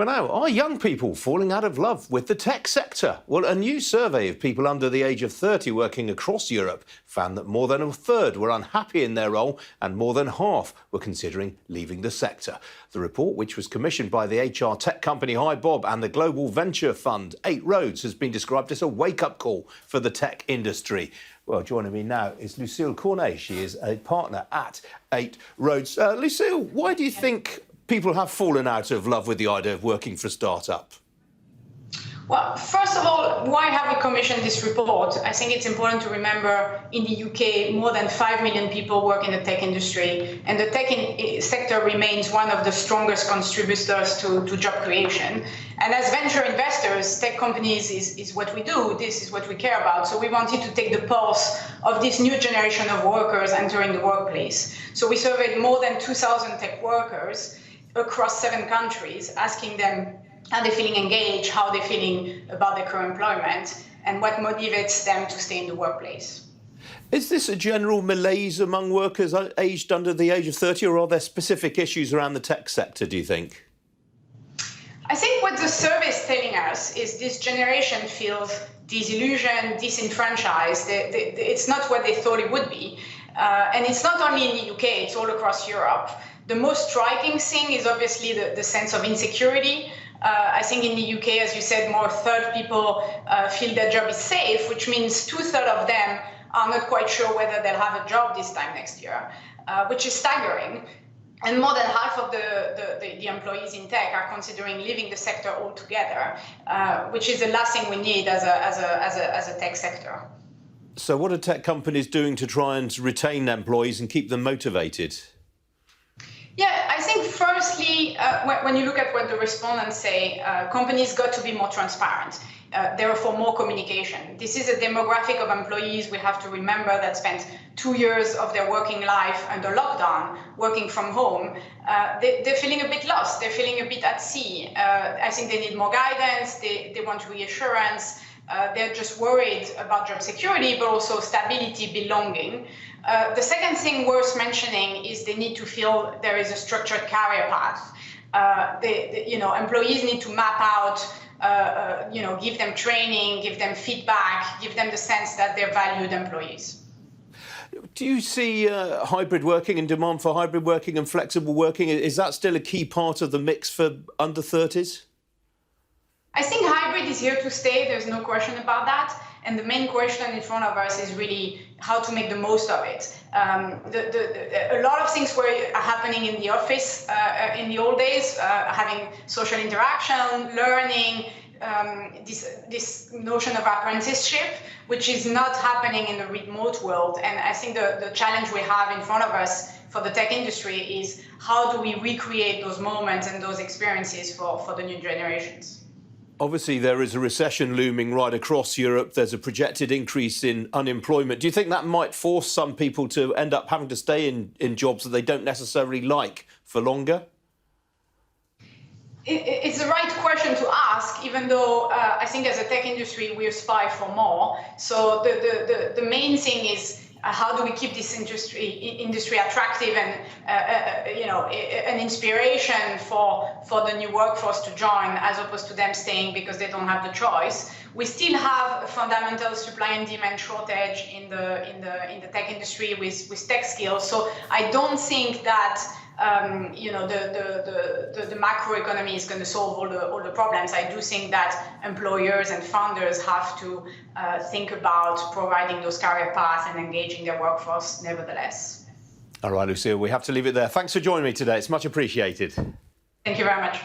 But now, are young people falling out of love with the tech sector? Well, a new survey of people under the age of 30 working across Europe found that more than a third were unhappy in their role and more than half were considering leaving the sector. The report, which was commissioned by the HR tech company HiBob and the global venture fund 8 Roads, has been described as a wake-up call for the tech industry. Well, joining me now is Lucile Cornet. She is a partner at 8 Roads. Lucile, why do you think people have fallen out of love with the idea of working for a start-up? Well, first of all, why have we commissioned this report? I think it's important to remember in the UK, more than 5 million people work in the tech industry, and the tech sector remains one of the strongest contributors to job creation. And as venture investors, tech companies is what we do. This is what we care about. So we wanted to take the pulse of this new generation of workers entering the workplace. So we surveyed more than 2,000 tech workers across 7 countries, asking them how they're feeling engaged, how they're feeling about their current employment, and what motivates them to stay in the workplace. Is this a general malaise among workers aged under the age of 30, or are there specific issues around the tech sector, do you think? I think what the survey is telling us is this generation feels disillusioned, disenfranchised. It's not what they thought it would be. And it's not only in the UK, it's all across Europe. The most striking thing is obviously the sense of insecurity. I think in the UK, as you said, more third people feel their job is safe, which means 2/3 of them are not quite sure whether they'll have a job this time next year, which is staggering. And more than half of the employees in tech are considering leaving the sector altogether, which is the last thing we need as a tech sector. So what are tech companies doing to try and retain employees and keep them motivated? Yeah, I think firstly, when you look at what the respondents say, companies got to be more transparent, therefore more communication. This is a demographic of employees we have to remember that spent 2 years of their working life under lockdown, working from home. They're feeling a bit lost, they're feeling a bit at sea. I think they need more guidance, they want reassurance. They're just worried about job security, but also stability, belonging. The second thing worth mentioning is they need to feel there is a structured career path. Employees need to map out, give them training, give them feedback, give them the sense that they're valued employees. Do you see hybrid working and demand for hybrid working and flexible working? Is that still a key part of the mix for under 30s? I think hybrid is here to stay, there's no question about that. And the main question in front of us is really how to make the most of it. A lot of things were happening in the office in the old days, having social interaction, learning, this notion of apprenticeship, which is not happening in the remote world. And I think the challenge we have in front of us for the tech industry is how do we recreate those moments and those experiences for the new generations. Obviously, there is a recession looming right across Europe. There's a projected increase in unemployment. Do you think that might force some people to end up having to stay in jobs that they don't necessarily like for longer? It's the right question to ask, even though I think as a tech industry, we aspire for more. So the main thing is how do we keep this industry attractive and an inspiration for the new workforce to join, as opposed to them staying because they don't have the choice. We still have a fundamental supply and demand shortage in the tech industry with tech skills. So I don't think that the macroeconomy is going to solve all the problems. I do think that employers and founders have to think about providing those career paths and engaging their workforce nevertheless. All right, Lucile, we have to leave it there. Thanks for joining me today. It's much appreciated. Thank you very much.